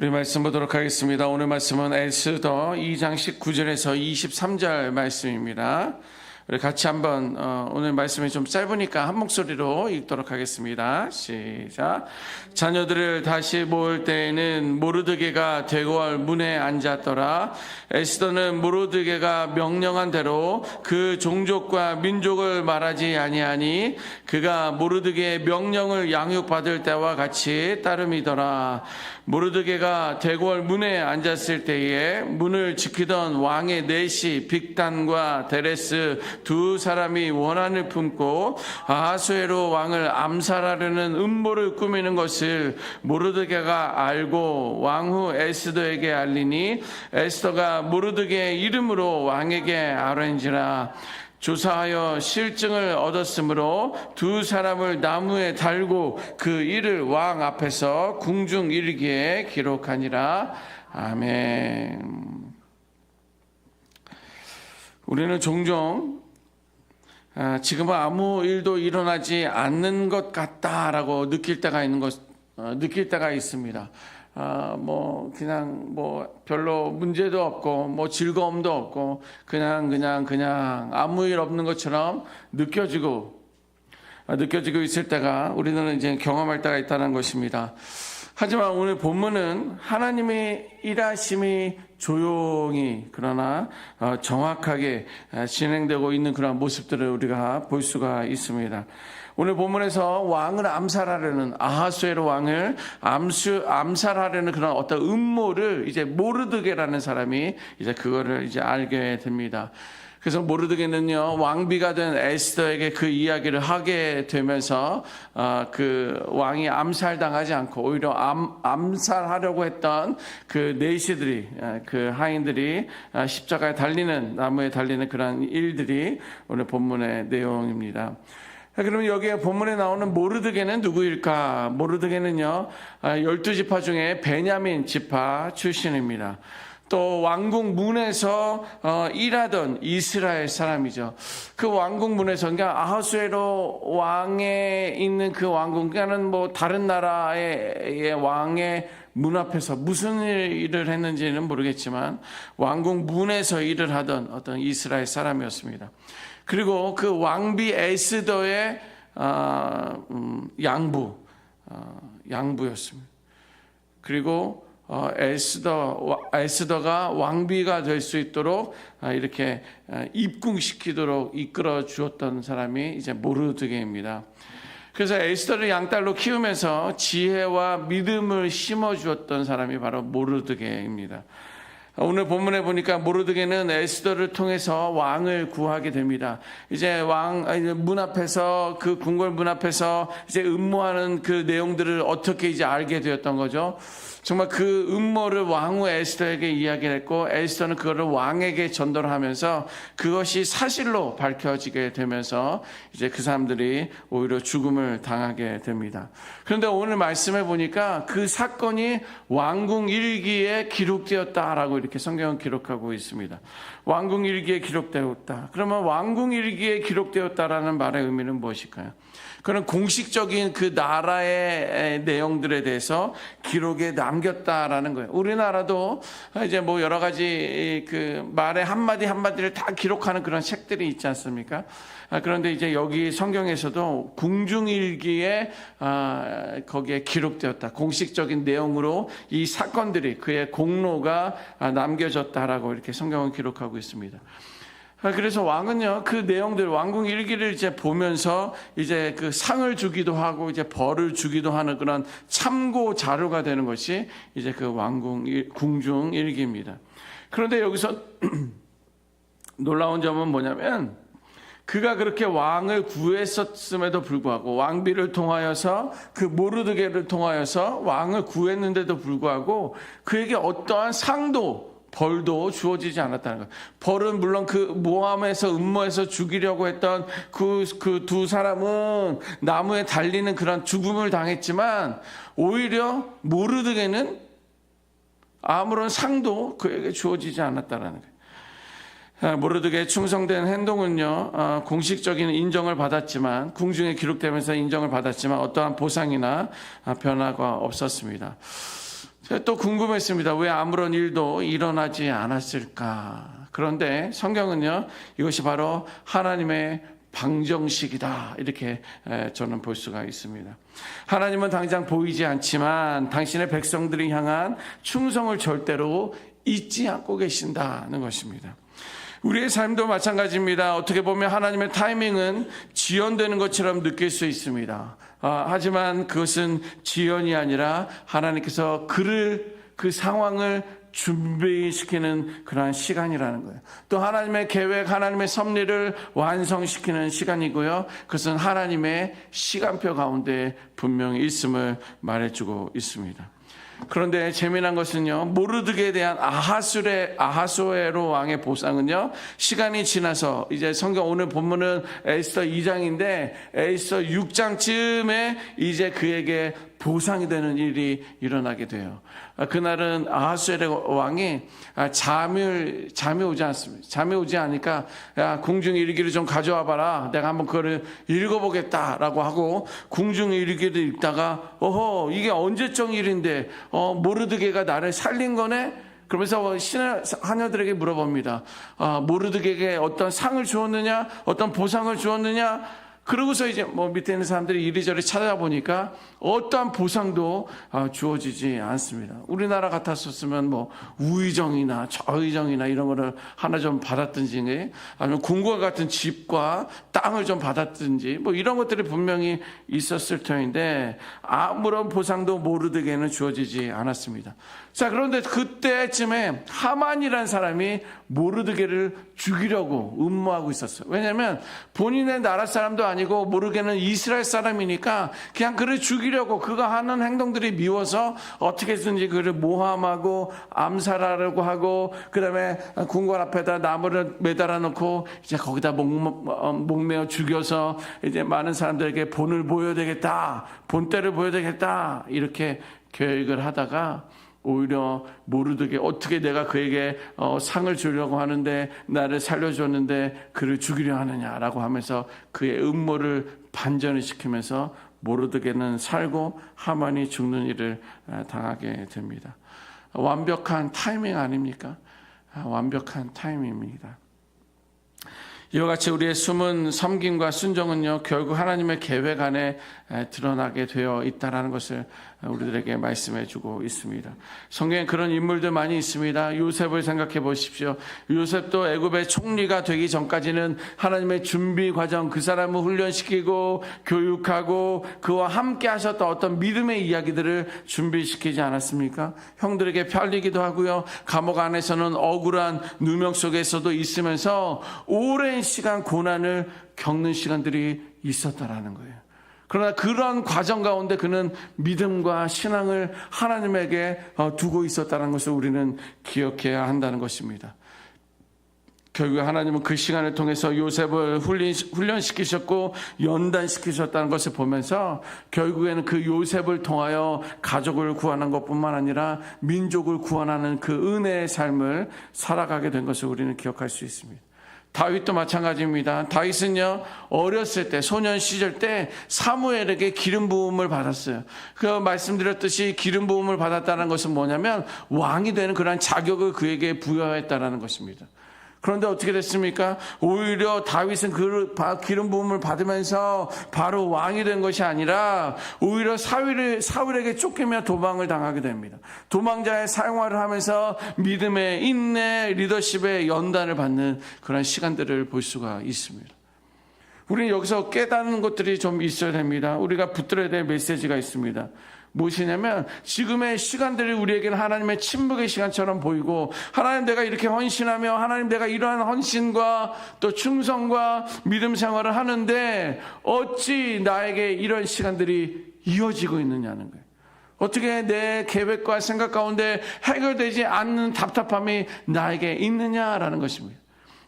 우리 말씀 보도록 하겠습니다. 오늘 말씀은 에스더 2장 19절에서 23절 말씀입니다. 우리 같이 한번 오늘 말씀이 좀 짧으니까 한 목소리로 읽도록 하겠습니다. 시작. 자녀들을 다시 모을 때에는 모르드게가 대궐 문에 앉았더라. 에스더는 모르드게가 명령한 대로 그 종족과 민족을 말하지 아니하니 그가 모르드게의 명령을 양육받을 때와 같이 따름이더라. 모르드게가 대궐 문에 앉았을 때에 문을 지키던 왕의 내시 빅단과 데레스 두 사람이 원한을 품고 아하수에로 왕을 암살하려는 음모를 꾸미는 것을 모르드게가 알고 왕후 에스더에게 알리니 에스더가 모르드게의 이름으로 왕에게 아뢰니라. 조사하여 실증을 얻었으므로 두 사람을 나무에 달고 그 일을 왕 앞에서 궁중 일기에 기록하니라. 아멘. 우리는 종종 지금은 아무 일도 일어나지 않는 것 같다라고 느낄 때가 있습니다. 그냥 별로 문제도 없고 즐거움도 없고 그냥 아무 일 없는 것처럼 느껴지고 있을 때가 우리는 이제 경험할 때가 있다는 것입니다. 하지만 오늘 본문은 하나님의 일하심이 조용히 그러나 정확하게 진행되고 있는 그런 모습들을 우리가 볼 수가 있습니다. 오늘 본문에서 왕을 암살하려는 아하수에로 왕을 암살하려는 그런 어떤 음모를 이제 모르드게라는 사람이 이제 그거를 이제 알게 됩니다. 그래서 모르드게는요 왕비가 된 에스더에게 그 이야기를 하게 되면서 그 왕이 암살당하지 않고 오히려 암살하려고 했던 그 내시들이 그 하인들이 십자가에 달리는 나무에 달리는 그런 일들이 오늘 본문의 내용입니다. 그러면 여기에 본문에 나오는 모르드게는 누구일까? 모르드게는요 12지파 중에 베냐민 지파 출신입니다. 또 왕궁 문에서 일하던 이스라엘 사람이죠. 그 왕궁 문에서 그러니까 아하수에로 왕에 있는 그 왕궁, 그러니까는 다른 나라의 왕의 문 앞에서 무슨 일을 했는지는 모르겠지만 왕궁 문에서 일을 하던 어떤 이스라엘 사람이었습니다. 그리고 그 왕비 에스더의 양부였습니다. 그리고 에스더가 왕비가 될 수 있도록 이렇게 입궁시키도록 이끌어 주었던 사람이 이제 모르드게입니다. 그래서 에스더를 양딸로 키우면서 지혜와 믿음을 심어 주었던 사람이 바로 모르드게입니다. 오늘 본문에 보니까 모르드게는 에스더를 통해서 왕을 구하게 됩니다. 이제 문 앞에서 그 궁궐 문 앞에서 이제 음모하는 그 내용들을 어떻게 이제 알게 되었던 거죠. 정말 그 음모를 왕후 에스더에게 이야기를 했고 에스더는 그거를 왕에게 전달을 하면서 그것이 사실로 밝혀지게 되면서 이제 그 사람들이 오히려 죽음을 당하게 됩니다. 그런데 오늘 말씀해 보니까 그 사건이 왕궁 일기에 기록되었다라고 이렇게 성경은 기록하고 있습니다. 왕궁 일기에 기록되었다. 그러면 왕궁 일기에 기록되었다라는 말의 의미는 무엇일까요? 그런 공식적인 그 나라의 내용들에 대해서 기록에 남겼다라는 거예요. 우리나라도 이제 여러 가지 그 말의 한마디 한마디를 다 기록하는 그런 책들이 있지 않습니까? 그런데 이제 여기 성경에서도 궁중일기에 거기에 기록되었다. 공식적인 내용으로 이 사건들이 그의 공로가 남겨졌다라고 이렇게 성경은 기록하고 있습니다. 그래서 왕은요, 그 내용들, 왕궁 일기를 이제 보면서 이제 그 상을 주기도 하고 이제 벌을 주기도 하는 그런 참고 자료가 되는 것이 이제 그 궁중 일기입니다. 그런데 여기서 놀라운 점은 뭐냐면 그가 그렇게 왕을 구했었음에도 불구하고 왕비를 통하여서 그 모르드게를 통하여서 왕을 구했는데도 불구하고 그에게 어떠한 상도 벌도 주어지지 않았다는 거예요. 벌은 물론 그 모함에서 음모해서 죽이려고 했던 그 두 사람은 나무에 달리는 그런 죽음을 당했지만 오히려 모르드게는 아무런 상도 그에게 주어지지 않았다는 거예요. 모르드게의 충성된 행동은요 공식적인 인정을 받았지만 궁중에 기록되면서 인정을 받았지만 어떠한 보상이나 변화가 없었습니다. 또 궁금했습니다. 왜 아무런 일도 일어나지 않았을까? 그런데 성경은요, 이것이 바로 하나님의 방정식이다, 이렇게 저는 볼 수가 있습니다. 하나님은 당장 보이지 않지만 당신의 백성들이 향한 충성을 절대로 잊지 않고 계신다는 것입니다. 우리의 삶도 마찬가지입니다. 어떻게 보면 하나님의 타이밍은 지연되는 것처럼 느낄 수 있습니다. 하지만 그것은 지연이 아니라 하나님께서 그 상황을 준비시키는 그러한 시간이라는 거예요. 또 하나님의 계획, 하나님의 섭리를 완성시키는 시간이고요. 그것은 하나님의 시간표 가운데 분명히 있음을 말해주고 있습니다. 그런데 재미난 것은요, 모르드게에 대한 아하수에로 왕의 보상은요, 시간이 지나서 이제 성경 오늘 본문은 에스더 2장인데 에스더 6장쯤에 이제 그에게 보상이 되는 일이 일어나게 돼요. 그날은 아하수에로 왕이 잠이 오지 않습니다. 잠이 오지 않으니까 야, 궁중일기를 좀 가져와 봐라. 내가 한번 그거를 읽어보겠다라고 하고 궁중일기를 읽다가 어허, 이게 언제적 일인데 모르드게가 나를 살린 거네? 그러면서 신의 하녀들에게 물어봅니다. 모르드게에게 어떤 상을 주었느냐? 어떤 보상을 주었느냐? 그러고서 이제 밑에 있는 사람들이 이리저리 찾아보니까 어떠한 보상도 주어지지 않습니다. 우리나라 같았었으면 우의정이나 저의정이나 이런 거를 하나 좀 받았든지, 아니면 궁궐 같은 집과 땅을 좀 받았든지, 이런 것들이 분명히 있었을 터인데 아무런 보상도 모르드게에는 주어지지 않았습니다. 자, 그런데 그때쯤에 하만이라는 사람이 모르드게를 죽이려고 음모하고 있었어요. 왜냐하면 본인의 나라 사람도 아니고 모르드게는 이스라엘 사람이니까 그냥 그를 죽이려고, 그가 하는 행동들이 미워서 어떻게든지 그를 모함하고 암살하려고 하고, 그 다음에 궁궐 앞에다 나무를 매달아 놓고 이제 거기다 목매어 죽여서 이제 많은 사람들에게 본을 보여야 되겠다, 본때를 보여야 되겠다, 이렇게 계획을 하다가 오히려 모르드게 어떻게 내가 그에게 상을 주려고 하는데 나를 살려줬는데 그를 죽이려 하느냐라고 하면서 그의 음모를 반전을 시키면서 모르드게는 살고 하만이 죽는 일을 당하게 됩니다. 완벽한 타이밍 아닙니까? 완벽한 타이밍입니다. 이와 같이 우리의 숨은 섬김과 순종은요, 결국 하나님의 계획 안에 드러나게 되어 있다는 것을 우리들에게 말씀해 주고 있습니다. 성경에 그런 인물들 많이 있습니다. 요셉을 생각해 보십시오. 요셉도 애굽의 총리가 되기 전까지는 하나님의 준비 과정, 그 사람을 훈련시키고 교육하고 그와 함께 하셨던 어떤 믿음의 이야기들을 준비시키지 않았습니까? 형들에게 팔리기도 하고요, 감옥 안에서는 억울한 누명 속에서도 있으면서 오랜 시간 고난을 겪는 시간들이 있었다라는 거예요. 그러나 그런 과정 가운데 그는 믿음과 신앙을 하나님에게 두고 있었다는 것을 우리는 기억해야 한다는 것입니다. 결국 하나님은 그 시간을 통해서 요셉을 훈련시키셨고 연단시키셨다는 것을 보면서 결국에는 그 요셉을 통하여 가족을 구원한 것뿐만 아니라 민족을 구원하는 그 은혜의 삶을 살아가게 된 것을 우리는 기억할 수 있습니다. 다윗도 마찬가지입니다. 다윗은요, 어렸을 때, 소년 시절 때 사무엘에게 기름 부음을 받았어요. 그 말씀드렸듯이 기름 부음을 받았다는 것은 뭐냐면 왕이 되는 그러한 자격을 그에게 부여했다는 것입니다. 그런데 어떻게 됐습니까? 오히려 다윗은 그 기름 부음을 받으면서 바로 왕이 된 것이 아니라 오히려 사울에게 쫓기며 도망을 당하게 됩니다. 도망자의 생활을 하면서 믿음의 인내, 리더십의 연단을 받는 그런 시간들을 볼 수가 있습니다. 우리는 여기서 깨닫는 것들이 좀 있어야 됩니다. 우리가 붙들어야 될 메시지가 있습니다. 무엇이냐면 지금의 시간들이 우리에게는 하나님의 침묵의 시간처럼 보이고, 하나님 내가 이렇게 헌신하며 하나님 내가 이러한 헌신과 또 충성과 믿음 생활을 하는데 어찌 나에게 이런 시간들이 이어지고 있느냐는 거예요. 어떻게 내 계획과 생각 가운데 해결되지 않는 답답함이 나에게 있느냐라는 것입니다.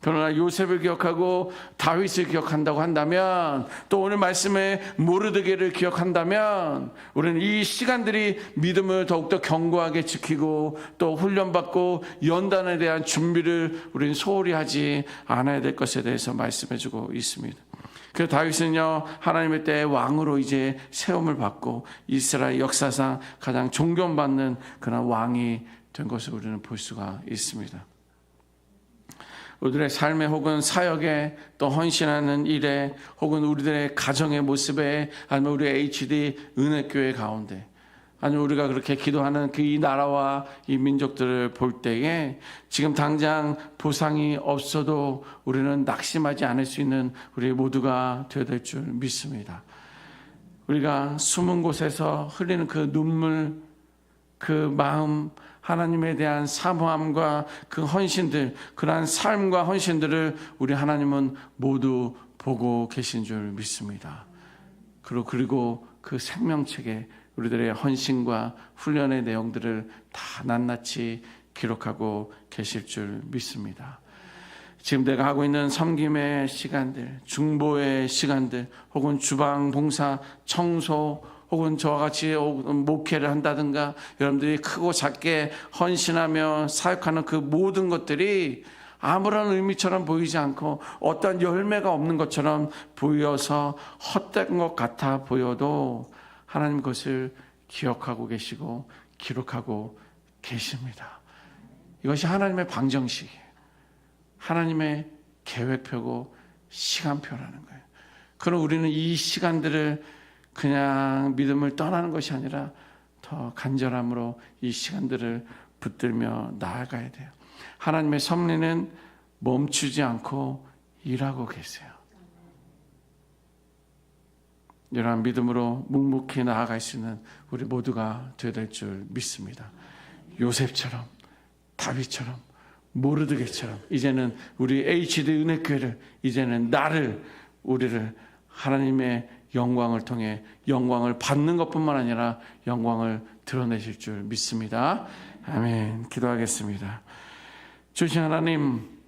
그러나 요셉을 기억하고 다윗을 기억한다고 한다면, 또 오늘 말씀에 모르드게를 기억한다면, 우리는 이 시간들이 믿음을 더욱더 견고하게 지키고 또 훈련받고 연단에 대한 준비를 우리는 소홀히 하지 않아야 될 것에 대해서 말씀해주고 있습니다. 그 다윗은요 하나님의 때에 왕으로 이제 세움을 받고 이스라엘 역사상 가장 존경받는 그런 왕이 된 것을 우리는 볼 수가 있습니다. 우리들의 삶에 혹은 사역에 또 헌신하는 일에 혹은 우리들의 가정의 모습에 아니면 우리 HD 은혜교회 가운데 아니면 우리가 그렇게 기도하는 그 이 나라와 이 민족들을 볼 때에 지금 당장 보상이 없어도 우리는 낙심하지 않을 수 있는 우리 모두가 되어야 될 줄 믿습니다. 우리가 숨은 곳에서 흘리는 그 눈물, 그 마음, 하나님에 대한 사모함과 그 헌신들, 그러한 삶과 헌신들을 우리 하나님은 모두 보고 계신 줄 믿습니다. 그리고 그 생명책에 우리들의 헌신과 훈련의 내용들을 다 낱낱이 기록하고 계실 줄 믿습니다. 지금 내가 하고 있는 섬김의 시간들, 중보의 시간들, 혹은 주방 봉사, 청소, 혹은 저와 같이 목회를 한다든가 여러분들이 크고 작게 헌신하며 사역하는 그 모든 것들이 아무런 의미처럼 보이지 않고 어떤 열매가 없는 것처럼 보여서 헛된 것 같아 보여도 하나님 그것을 기억하고 계시고 기록하고 계십니다. 이것이 하나님의 방정식이에요. 하나님의 계획표고 시간표라는 거예요. 그럼 우리는 이 시간들을 그냥 믿음을 떠나는 것이 아니라 더 간절함으로 이 시간들을 붙들며 나아가야 돼요. 하나님의 섭리는 멈추지 않고 일하고 계세요. 이러한 믿음으로 묵묵히 나아갈 수 있는 우리 모두가 되어야 될 줄 믿습니다. 요셉처럼, 다윗처럼, 모르드게처럼 이제는 우리 HD 은혜교회를, 이제는 우리를 하나님의 영광을 통해 영광을 받는 것뿐만 아니라 영광을 드러내실 줄 믿습니다. 아멘. 기도하겠습니다. 주신 하나님,